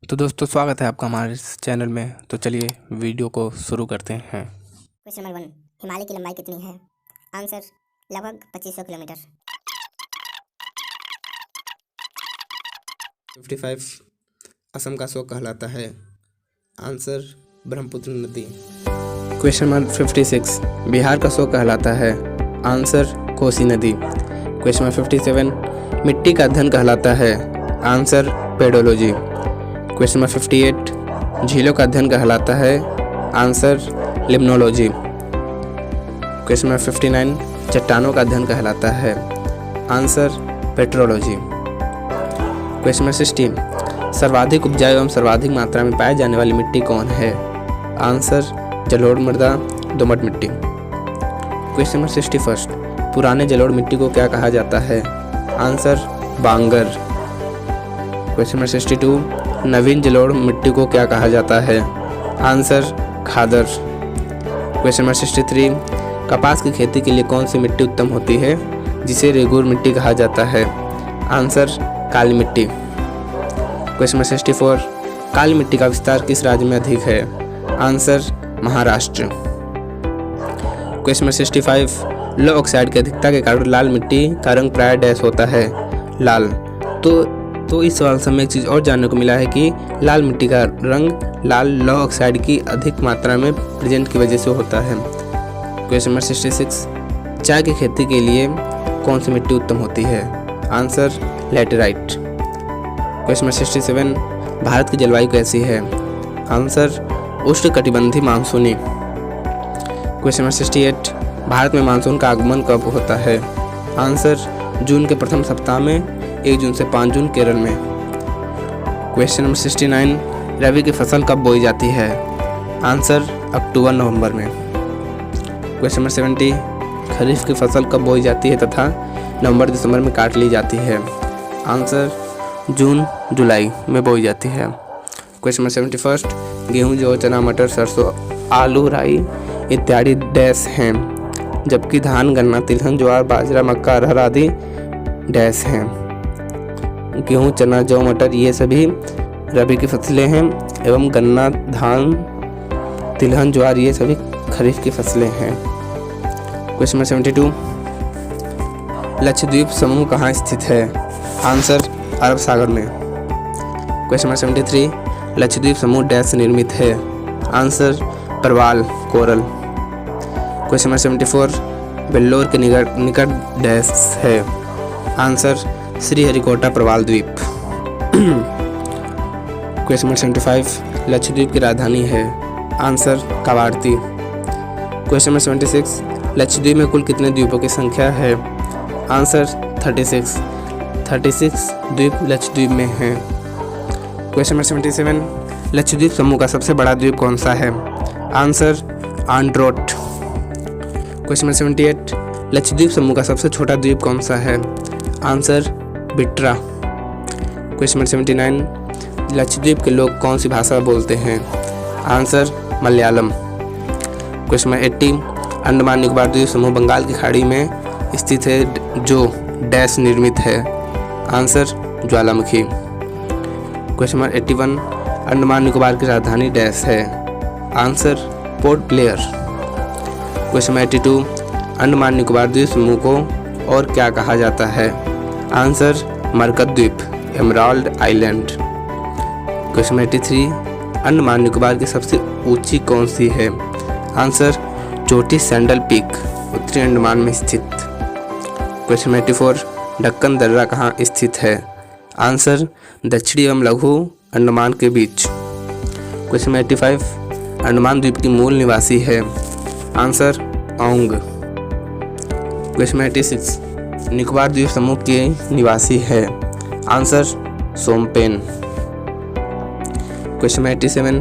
तो दोस्तों स्वागत है आपका हमारे इस चैनल में। तो चलिए वीडियो को शुरू करते हैं। क्वेश्चन नंबर 1, हिमालय की लंबाई कितनी है? आंसर लगभग 2500 किलोमीटर। 55 असम का शोक कहलाता है। आंसर ब्रह्मपुत्र नदी। क्वेश्चन नंबर 56 बिहार का शोक कहलाता है। आंसर कोसी नदी। क्वेश्चन नंबर 57 मिट्टी का अध्ययन कहलाता है। Answer pedology. क्वेश्चन नंबर 58 झीलों का अध्ययन कहलाता है। Answer limnology. क्वेश्चन नंबर 59 चट्टानों का अध्ययन कहलाता है। Answer petrology. क्वेश्चन नंबर 60 सर्वाधिक उपजाऊ एवं सर्वाधिक मात्रा में पाई जाने वाली मिट्टी कौन है? आंसर जलोढ़ मृदा, दोमट मिट्टी। क्वेश्चन नंबर 61 पुराने जलोढ़ मिट्टी को क्या कहा जाता है? आंसर बांगर। क्वेश्चन नंबर 62 नवीन जलोढ़ मिट्टी को क्या कहा जाता है? आंसर खादर। क्वेश्चन नंबर 63 कपास की खेती के लिए कौन सी मिट्टी उत्तम होती है जिसे रेगूर मिट्टी कहा जाता है? आंसर काली मिट्टी। क्वेश्चन नंबर 64 काली मिट्टी का विस्तार किस राज्य में अधिक है? आंसर महाराष्ट्र। क्वेश्चन नंबर 65 लो ऑक्साइड की अधिकता के कारण लाल मिट्टी का रंग प्राय डैश होता है? लाल। तो इस सवाल से हमें एक चीज़ और जानने को मिला है कि लाल मिट्टी का रंग लाल लो ऑक्साइड की अधिक मात्रा में प्रेजेंट की वजह से होता है। क्वेश्चन नंबर 66 चाय की खेती के लिए कौन सी मिट्टी उत्तम होती है? Answer laterite. Question number 67 Bharat की जलवायु कैसी है? आंसर उष्णकटिबंधीय मानसूनी। क्वेश्चन नंबर 68 भारत में मानसून का आगमन कब होता है? आंसर जून के प्रथम सप्ताह में 1 जून से 5 जून केरल में। क्वेश्चन नंबर 69 रबी की फसल कब बोई जाती है? आंसर अक्टूबर नवंबर में। क्वेश्चन नंबर 70 खरीफ की फसल कब बोई जाती है तथा नवंबर दिसंबर में काट ली जाती है? आंसर जून जुलाई में बोई जाती है। क्वेश्चन नंबर 71 गेहूँ, जौ, चना, मटर, सरसों, आलू, राई इत्यादि डैश हैं, जबकि धान, गन्ना, तिलहन, ज्वार, बाजरा, मक्का, अरहर आदि डैश हैं। गेहूँ, चना, जौ, मटर ये सभी रबी की फसलें हैं एवं गन्ना, धान, तिलहन, ज्वार ये सभी खरीफ की फसलें हैं। क्वेश्चन नंबर 72 लक्षद्वीप समूह कहाँ स्थित है? आंसर अरब सागर में। क्वेश्चन नंबर 73 लक्षद्वीप समूह डैश से निर्मित है? आंसर परवाल, कोरल। क्वेश्चन नंबर 74 वेल्लोर के निकट डैश है? आंसर श्रीहरिकोटा प्रवाल द्वीप। क्वेश्चन नंबर 75 लक्षद्वीप की राजधानी है? Answer Kavaratti. Question number 76 Lakshadweep में कुल कितने द्वीपों की संख्या है? आंसर 36 द्वीप लक्षद्वीप में हैं। क्वेश्चन नंबर 77 लक्षद्वीप समूह का सबसे बड़ा द्वीप कौन सा है? Answer Androth. Question number 78 Lakshadweep समूह का सबसे छोटा द्वीप कौन सा है? आंसर बिट्रा। क्वेश्चन नंबर 79 लक्षद्वीप के लोग कौन सी भाषा बोलते हैं? Answer Malayalam. Question number 80 Andaman Nicobar द्वीप समूह बंगाल की खाड़ी में स्थित है जो डैश निर्मित है? आंसर ज्वालामुखी। क्वेश्चन नंबर 81 अंडमान निकोबार की राजधानी डैश है? Answer port Blair. Question number 82 Andaman Nicobar द्वीप समूह को और क्या कहा जाता है? आंसर मरकत द्वीप, emerald island. Question number 83 Andaman Nicobar की सबसे ऊंची कौन सी है? आंसर चोटी सैंडल पीक, उत्तरी अंडमान में स्थित। क्वेश्चन नंबर 84 ढक्कन दर्रा कहाँ स्थित है? आंसर दक्षिणी एवं लघु अंडमान के बीच। क्वेश्चन नंबर 85 अंडमान द्वीप की मूल निवासी है? आंसर औंग। क्वेश्चन नंबर 86 निकोबार द्वीप समूह के निवासी है? Answer Shompen. Question number 87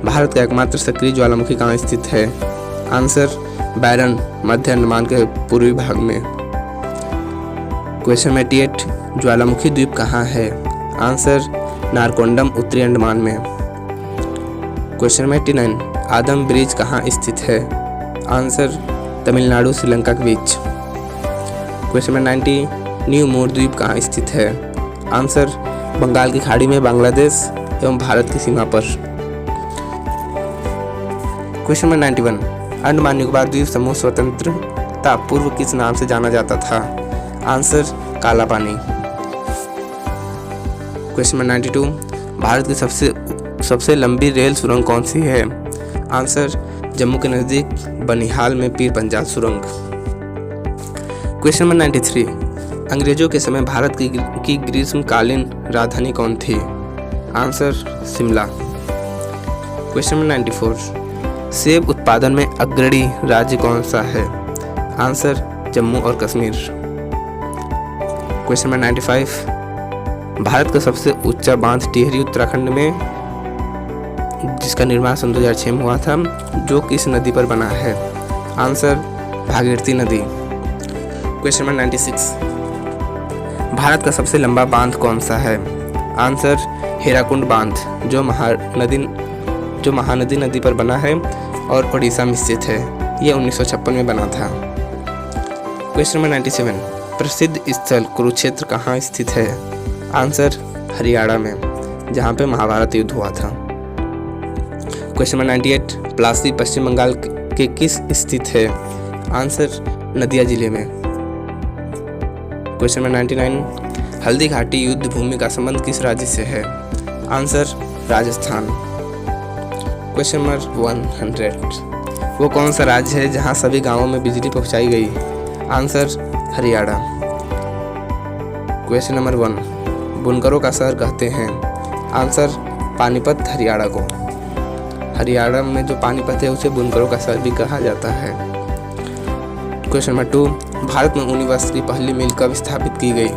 Bharat का एकमात्र सक्रिय ज्वालामुखी कहाँ स्थित है? आंसर बैरन, मध्य अंडमान के पूर्वी भाग में। क्वेश्चन नंबर 88 ज्वालामुखी द्वीप कहाँ है? आंसर नारकोंडम, उत्तरी अंडमान में। क्वेश्चन नंबर 89 आदम ब्रिज कहाँ स्थित है? आंसर तमिलनाडु श्रीलंका के बीच। क्वेश्चन नंबर 90 न्यू मोर द्वीप कहाँ स्थित है? आंसर बंगाल की खाड़ी में बांग्लादेश एवं भारत की सीमा पर। क्वेश्चन नंबर 91, अंडमान निकोबार द्वीप समूह स्वतंत्रता पूर्व किस नाम से जाना जाता था? आंसर काला पानी। क्वेश्चन नंबर 92, भारत की सबसे लंबी रेल सुरंग कौन सी है? आंसर जम्मू के नज़दीक बनिहाल में पीर पंजाल सुरंग। क्वेश्चन नंबर 93, अंग्रेजों के समय भारत की ग्रीष्मकालीन राजधानी कौन थी? आंसर शिमला। क्वेश्चन नंबर 94, सेब उत्पादन में अग्रणी राज्य कौन सा है? आंसर जम्मू और कश्मीर। क्वेश्चन नंबर 95, भारत का सबसे ऊंचा बांध टिहरी उत्तराखंड में, जिसका निर्माण सन 2006 में हुआ था, जो किस नदी पर बना है? आंसर भागीरथी नदी। क्वेश्चन नंबर 96, भारत का सबसे लंबा बांध कौन सा है? आंसर हीराकुंड बांध, जो महानदी नदी पर बना है और उड़ीसा में स्थित है। यह 1956 में बना था। क्वेश्चन नंबर 97, प्रसिद्ध स्थल कुरुक्षेत्र कहाँ स्थित है? आंसर हरियाणा में, जहाँ पे महाभारत युद्ध हुआ था। क्वेश्चन नंबर 98, प्लासी पश्चिम बंगाल के किस स्थित है? आंसर नदिया जिले में। क्वेश्चन नंबर 99, हल्दी घाटी युद्ध भूमि का संबंध किस राज्य से है? आंसर राजस्थान। क्वेश्चन नंबर 100, वो कौन सा राज्य है जहां सभी गांवों में बिजली पहुंचाई गई? आंसर हरियाणा। क्वेश्चन नंबर 1, बुनकरों का शहर कहते हैं? आंसर पानीपत हरियाणा को। हरियाणा में जो पानीपत है उसे बुनकरों का शहर भी कहा जाता है। क्वेश्चन नंबर 2, भारत में ऊनी वस्त्र की पहली मिल कब स्थापित की गई?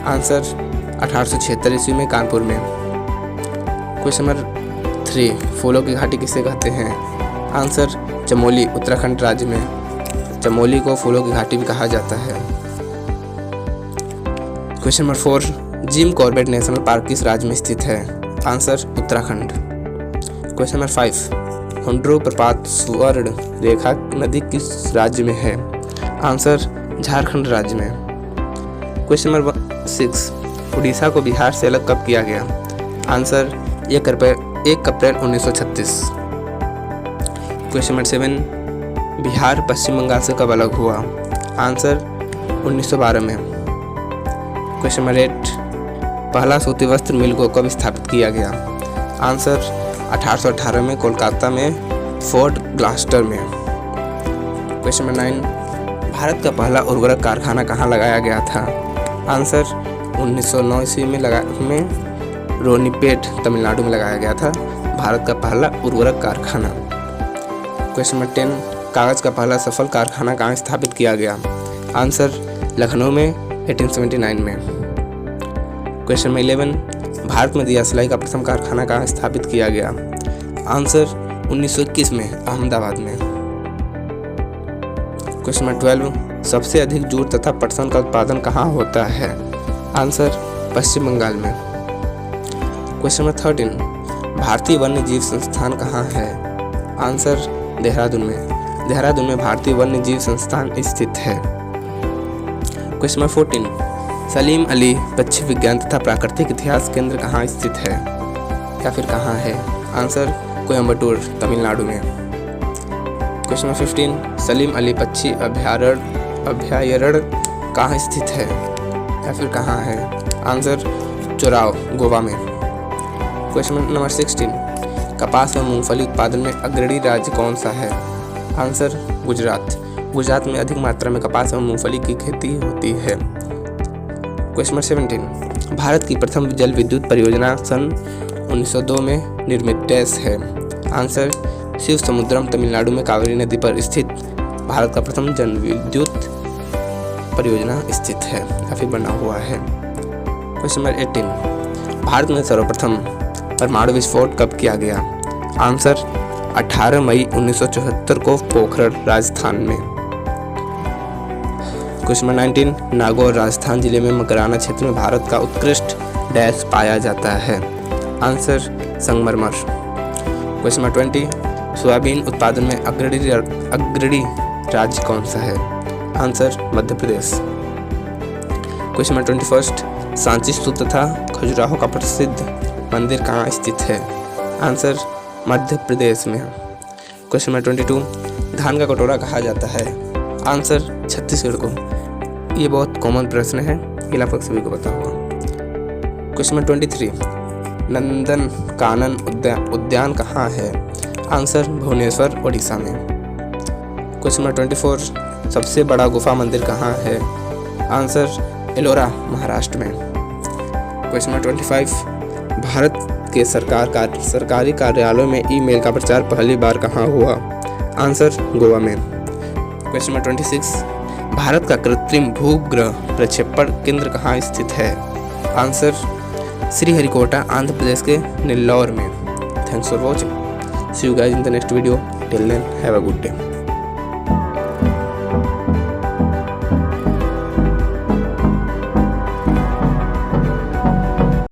आंसर 1876 ईस्वी में कानपुर में। क्वेश्चन नंबर 3, फूलों की घाटी किसे कहते हैं? आंसर चमोली, उत्तराखंड राज्य में। चमोली को फूलों की घाटी भी कहा जाता है। Question number 4, Jim Corbett national park किस राज्य में स्थित है? आंसर उत्तराखंड। क्वेश्चन नंबर 5, हुंड्रो प्रपात स्वर्ण रेखा नदी किस राज्य में है? आंसर झारखंड राज्य में। क्वेश्चन नंबर 6, उड़ीसा को बिहार से अलग कब किया गया? आंसर 1 अप्रैल 1936। क्वेश्चन नंबर 7, बिहार पश्चिम बंगाल से कब अलग हुआ? आंसर 1912 में। क्वेश्चन नंबर 8, पहला सूती वस्त्र मिल को कब स्थापित किया गया? आंसर 1818 में कोलकाता में फोर्ट ग्लास्टर में। क्वेश्चन नंबर 9, भारत का पहला उर्वरक कारखाना कहाँ लगाया गया था? आंसर 1909 ईस्वी में रोनीपेट तमिलनाडु में लगाया गया था भारत का पहला उर्वरक कारखाना। क्वेश्चन नंबर 10, कागज़ का पहला सफल कारखाना कहाँ स्थापित किया गया? आंसर लखनऊ में 1879 में। क्वेश्चन नंबर 11, भारत में दिया सिलाई का प्रथम कारखाना कहाँ स्थापित किया गया? आंसर 1921 में अहमदाबाद में। क्वेश्चन नंबर 12, सबसे अधिक जूट तथा पटसन का उत्पादन कहाँ होता है? आंसर पश्चिम बंगाल में। क्वेश्चन नंबर 13, भारतीय वन्य जीव संस्थान कहाँ है? आंसर देहरादून में। देहरादून में भारतीय वन्य जीव संस्थान स्थित है। क्वेश्चन नंबर 14, सलीम अली पक्षी विज्ञान तथा प्राकृतिक इतिहास केंद्र कहाँ स्थित है या फिर कहाँ है? आंसर कोयम्बटूर तमिलनाडु में। क्वेश्चन नंबर 15, सलीम अली पक्षी अभयारण्य कहाँ स्थित है या फिर कहाँ है? आंसर चोराव गोवा में। क्वेश्चन नंबर 16, कपास व मूंगफली उत्पादन में अग्रणी राज्य कौन सा है? आंसर गुजरात। गुजरात में अधिक मात्रा में कपास व मूंगफली की खेती होती है। क्वेश्चन नंबर 17, भारत की प्रथम जल विद्युत परियोजना सन 1902 में निर्मित डैश है? आंसर शिव समुद्रम तमिलनाडु में कावेरी नदी पर स्थित भारत का प्रथम जल विद्युत परियोजना स्थित है या फिर बना हुआ है। क्वेश्चन नंबर 18, भारत में सर्वप्रथम परमाणु विस्फोट कब किया गया? आंसर 18 मई 1974 को पोखरण राजस्थान में। क्वेश्चन नंबर 19, नागौर राजस्थान जिले में मकराना क्षेत्र में भारत का उत्कृष्ट डैश पाया जाता है? आंसर संगमरमर। क्वेश्चन नंबर 20, सोयाबीन उत्पादन में अग्रणी राज्य कौन सा है? Answer Madhya Pradesh. Question number 21, Sanchi स्तूप तथा खजुराहो का प्रसिद्ध मंदिर कहाँ स्थित है? आंसर मध्य प्रदेश में। क्वेश्चन नंबर 22, धान का कटोरा कहा जाता है? आंसर छत्तीसगढ़ को। ये बहुत कॉमन प्रश्न है, ये लगभग सभी को पता होगा। क्वेश्चन नंबर 23, नंदन कानन उद्यान कहाँ है? आंसर भुवनेश्वर ओडिशा में। क्वेश्चन नंबर 24, सबसे बड़ा गुफा मंदिर कहाँ है? आंसर एलोरा महाराष्ट्र में। क्वेश्चन नंबर 25, भारत के सरकारी कार्यालयों में ईमेल का प्रचार पहली बार कहाँ हुआ? आंसर गोवा में। क्वेश्चन नंबर 26, भारत का कृत्रिम भूग्रह प्रक्षेपण केंद्र कहाँ स्थित है? आंसर श्रीहरिकोटा आंध्र प्रदेश के नेल्लौर में। Thanks for watching. See you guys in the next video. Till then have a good day.